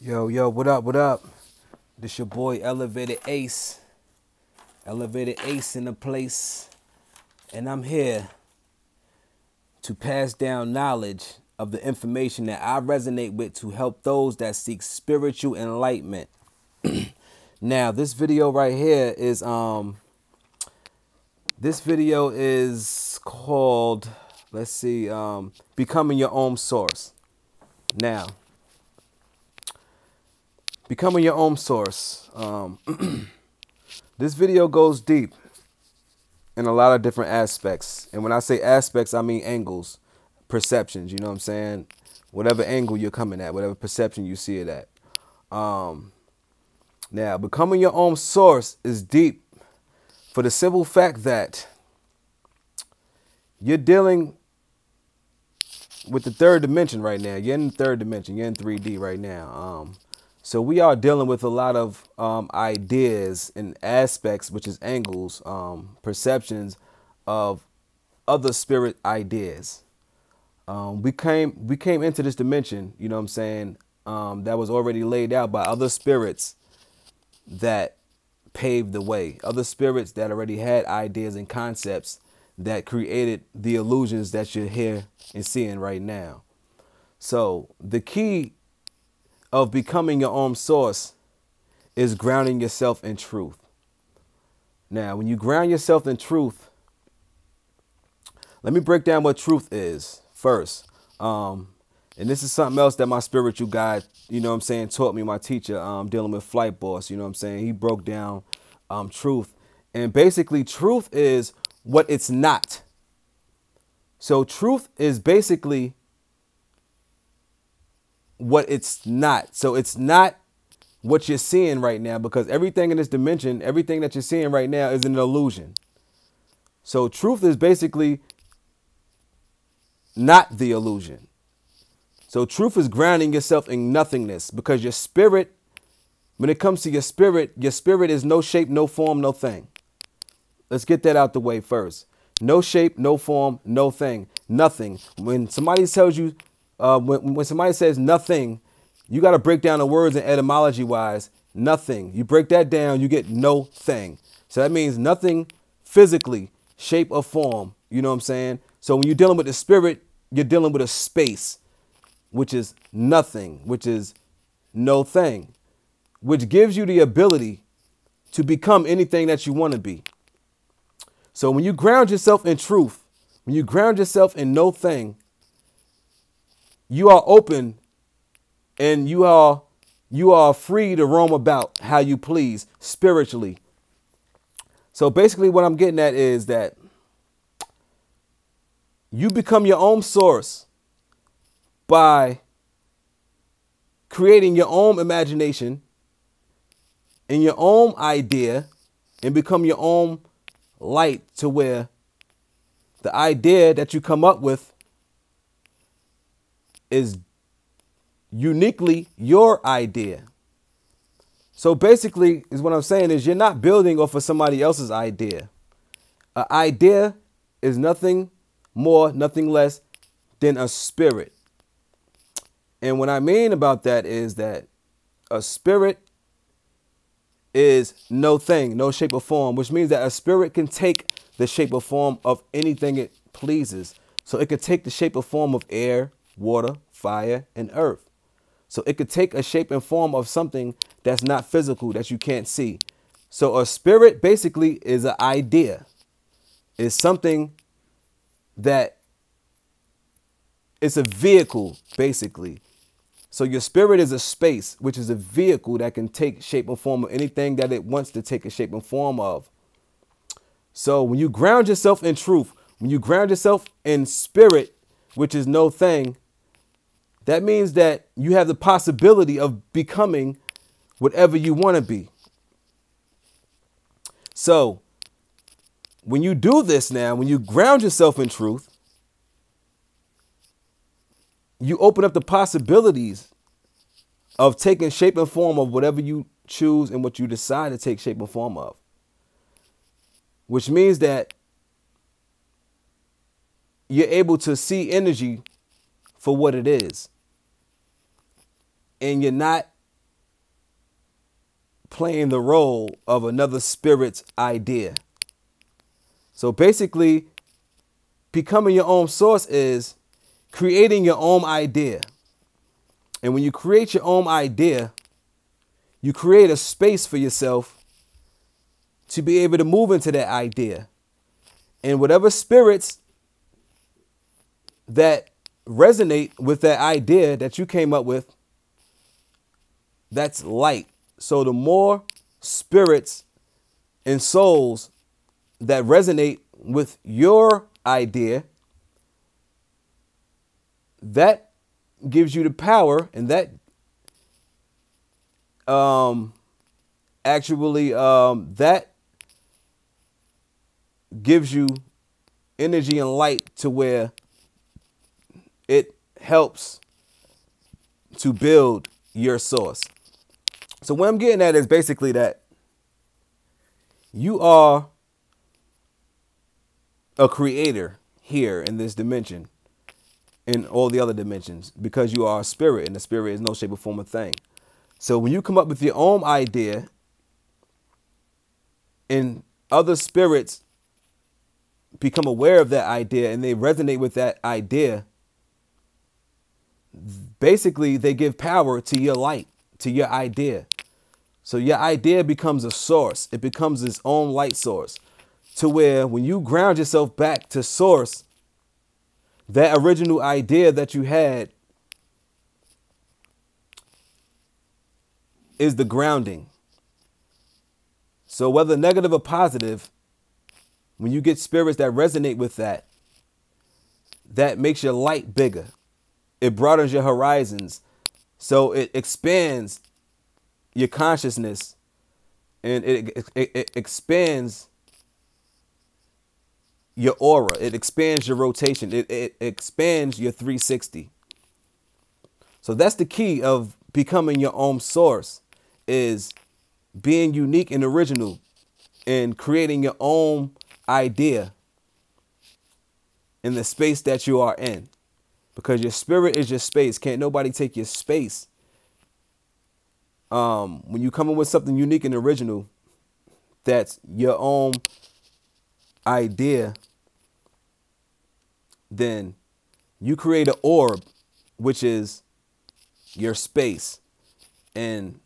Yo, what up, what up? This your boy Elevated Ace. Elevated Ace in the place. And I'm here to pass down knowledge of the information that I resonate with to help those that seek spiritual enlightenment. Now, this video right here is called, let's see, Becoming Your Own Source. Now, becoming your own source. This video goes deep in a lot of different aspects. And when I say aspects, I mean angles, perceptions, you know what I'm saying? Whatever angle you're coming at, whatever perception you see it at. Now, becoming your own source is deep for the simple fact that you're dealing with the third dimension right now. You're in the third dimension. You're in 3D right now. So we are dealing with a lot of ideas and aspects, which is angles, perceptions of other spirit ideas. We came into this dimension, you know what I'm saying, that was already laid out by other spirits that paved the way. Other spirits that already had ideas and concepts that created the illusions that you're here and seeing right now. So the key of becoming your own source is grounding yourself in truth. Now, when you ground yourself in truth, let me break down what truth is first. And this is something else that my spiritual guide, you know what I'm saying, taught me, my teacher, dealing with Flight Boss, you know what I'm saying. He broke down truth. And basically, truth is what it's not. So truth is basically what it's not. So it's not what you're seeing right now, because everything in this dimension, everything that you're seeing right now is an illusion. So truth is basically not the illusion. So truth is grounding yourself in nothingness, because your spirit, when it comes to your spirit is no shape, no form, no thing. Let's get that out the way first. No shape, no form, no thing, nothing. When somebody tells you, when somebody says nothing, you got to break down the words and etymology wise. Nothing. You break that down, you get no thing. So that means nothing physically, shape or form. You know what I'm saying? So when you're dealing with the spirit, you're dealing with a space, which is nothing, which is no thing, which gives you the ability to become anything that you want to be. So when you ground yourself in truth, when you ground yourself in no thing, you are open and you are free to roam about how you please spiritually. So basically what I'm getting at is that you become your own source by creating your own imagination and your own idea, and become your own light, to where the idea that you come up with is uniquely your idea. So basically is what I'm saying is you're not building off of somebody else's idea. An idea is nothing more, nothing less than a spirit. And what I mean about that is that a spirit is no thing, no shape or form, which means that a spirit can take the shape or form of anything it pleases. So it could take the shape or form of air, water, fire, and earth. So it could take a shape and form of something that's not physical, that you can't see. So a spirit basically is an idea. It's something that it's a vehicle, basically. So your spirit is a space, which is a vehicle that can take shape and form of anything that it wants to take a shape and form of. So when you ground yourself in truth, when you ground yourself in spirit, which is no thing, that means that you have the possibility of becoming whatever you want to be. So when you do this now, when you ground yourself in truth, you open up the possibilities of taking shape and form of whatever you choose and what you decide to take shape and form of. Which means that you're able to see energy for what it is. And you're not playing the role of another spirit's idea. So basically, becoming your own source is creating your own idea. And when you create your own idea, you create a space for yourself to be able to move into that idea. And whatever spirits that resonate with that idea that you came up with, that's light. So the more spirits and souls that resonate with your idea, that gives you the power, and that that gives you energy and light to where it helps to build your source. So what I'm getting at is basically that you are a creator here in this dimension, in all the other dimensions, because you are a spirit, and the spirit is no shape or form of thing. So when you come up with your own idea and other spirits become aware of that idea and they resonate with that idea, basically they give power to your light, to your idea. So your idea becomes a source. It becomes its own light source, to where when you ground yourself back to source, that original idea that you had is the grounding. So whether negative or positive, when you get spirits that resonate with that, that makes your light bigger. It broadens your horizons. So it expands your consciousness, and it expands your aura. It expands your rotation. It expands your 360. So that's the key of becoming your own source, is being unique and original and creating your own idea in the space that you are in, because your spirit is your space. Can't nobody take your space. When you come in with something unique and original, that's your own idea, then you create an orb, which is your space. And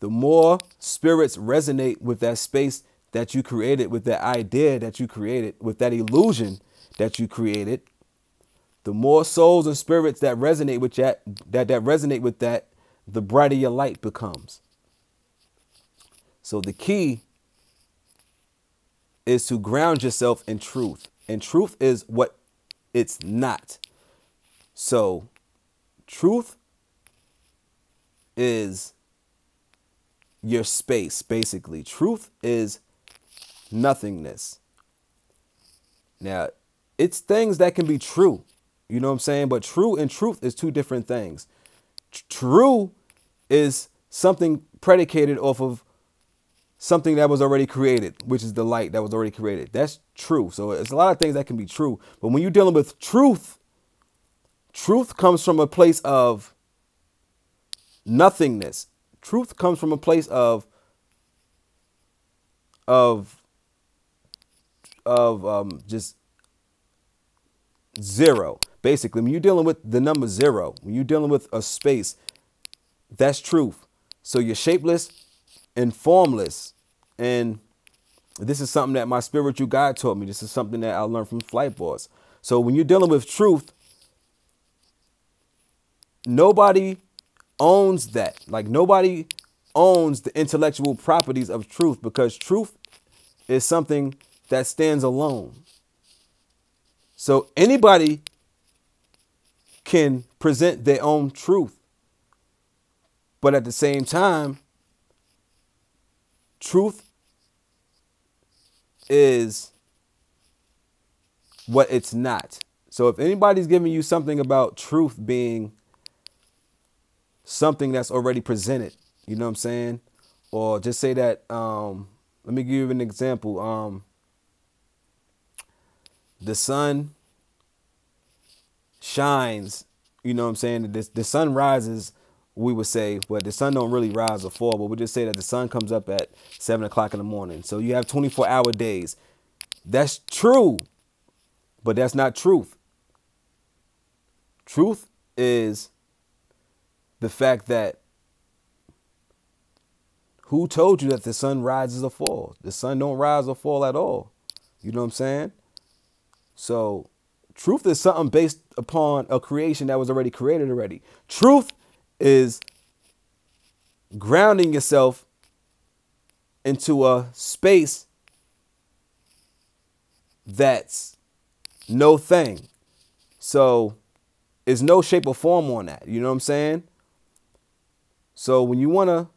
the more spirits resonate with that space that you created, with that idea that you created, with that illusion that you created, the more souls and spirits that resonate with that resonate with that, the brighter your light becomes. So the key is to ground yourself in truth. And truth is what it's not. So truth is your space, basically. Truth is nothingness. Now, it's things that can be true. You know what I'm saying? But true and truth is two different things. True is something predicated off of something that was already created, which is the light that was already created. That's true. So it's a lot of things that can be true. But when you're dealing with truth, truth comes from a place of nothingness. Truth comes from a place of just zero. Basically, when you're dealing with the number zero, when you're dealing with a space, that's truth. So you're shapeless and formless. And this is something that my spiritual guide taught me. This is something that I learned from Flight Boss. So when you're dealing with truth, nobody owns that. Like, nobody owns the intellectual properties of truth, because truth is something that stands alone. So anybody can present their own truth. But at the same time, truth is what it's not. So if anybody's giving you something about truth being something that's already presented, you know what I'm saying? Or just say that, let me give you an example. The sun shines, you know what I'm saying? The sun rises we would say, but the sun don't really rise or fall, but we'll just say that the sun comes up at 7 o'clock in the morning. So you have 24-hour days. That's true, but that's not truth. Truth is the fact that who told you that the sun rises or falls? The sun don't rise or fall at all. You know what I'm saying? So truth is something based upon a creation that was already created already. Truth is grounding yourself into a space that's no thing. So there's no shape or form on that. You know what I'm saying? So when you want to,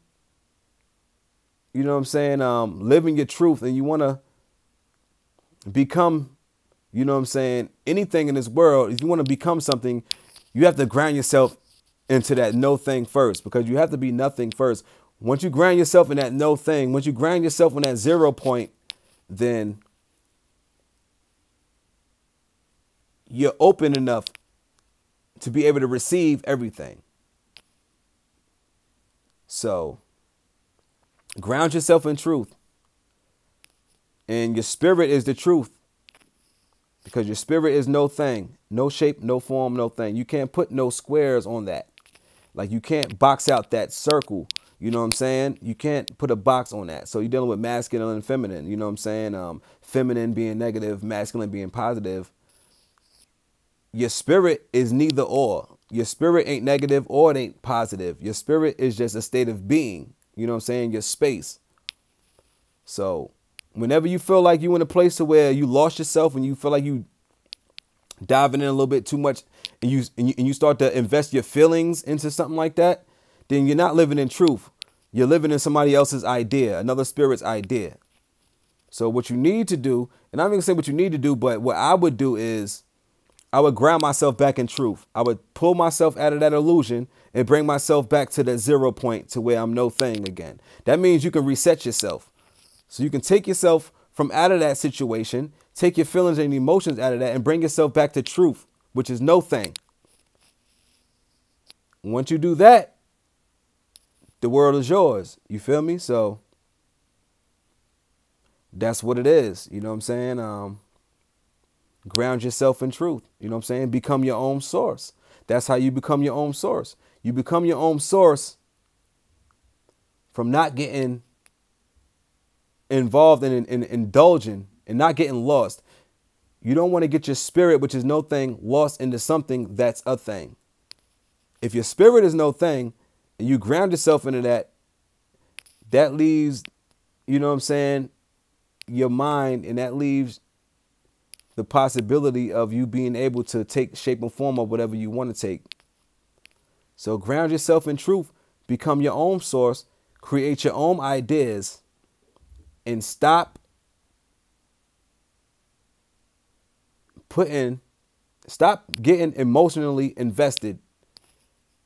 you know what I'm saying, live in your truth, and you want to become, you know what I'm saying, anything in this world, if you want to become something, you have to ground yourself into that no thing first, because you have to be nothing first. Once you ground yourself in that no thing, once you ground yourself in that 0 point, then you're open enough to be able to receive everything. So ground yourself in truth. And your spirit is the truth. Because your spirit is no thing, no shape, no form, no thing. You can't put no squares on that. Like you can't box out that circle. You know what I'm saying? You can't put a box on that. So you're dealing with masculine and feminine. You know what I'm saying? Feminine being negative, masculine being positive. Your spirit is neither or. Your spirit ain't negative or it ain't positive. Your spirit is just a state of being. You know what I'm saying? Your space. So whenever you feel like you're in a place to where you lost yourself and you feel like you diving in a little bit too much and you start to invest your feelings into something like that, then you're not living in truth. You're living in somebody else's idea, another spirit's idea. So what you need to do, and I'm not going to say what you need to do, but what I would do is I would ground myself back in truth. I would pull myself out of that illusion and bring myself back to that 0 point to where I'm no thing again. That means you can reset yourself. So you can take yourself from out of that situation, take your feelings and emotions out of that, and bring yourself back to truth, which is no thing. Once you do that, the world is yours. You feel me? So that's what it is. You know what I'm saying? Ground yourself in truth. You know what I'm saying? Become your own source. That's how you become your own source. You become your own source from not getting involved in indulging and not getting lost. You don't want to get your spirit, which is no thing, lost into something that's a thing. If your spirit is no thing and you ground yourself into that, that leaves, you know what I'm saying, your mind, and that leaves the possibility of you being able to take shape and form of whatever you want to take. So ground yourself in truth, become your own source, create your own ideas, and stop getting emotionally invested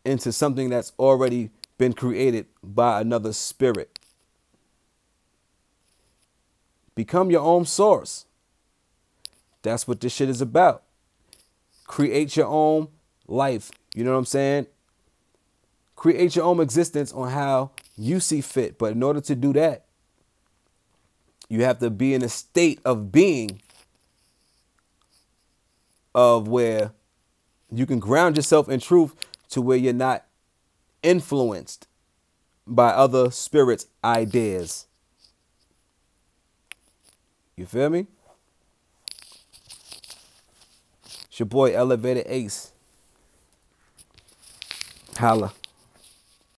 into something that's already been created by another spirit. Become your own source. That's what this shit is about. Create your own life. You know what I'm saying? Create your own existence on how you see fit. But in order to do that, you have to be in a state of being of where you can ground yourself in truth to where you're not influenced by other spirits' ideas. You feel me? It's your boy Elevated Ace. Holla.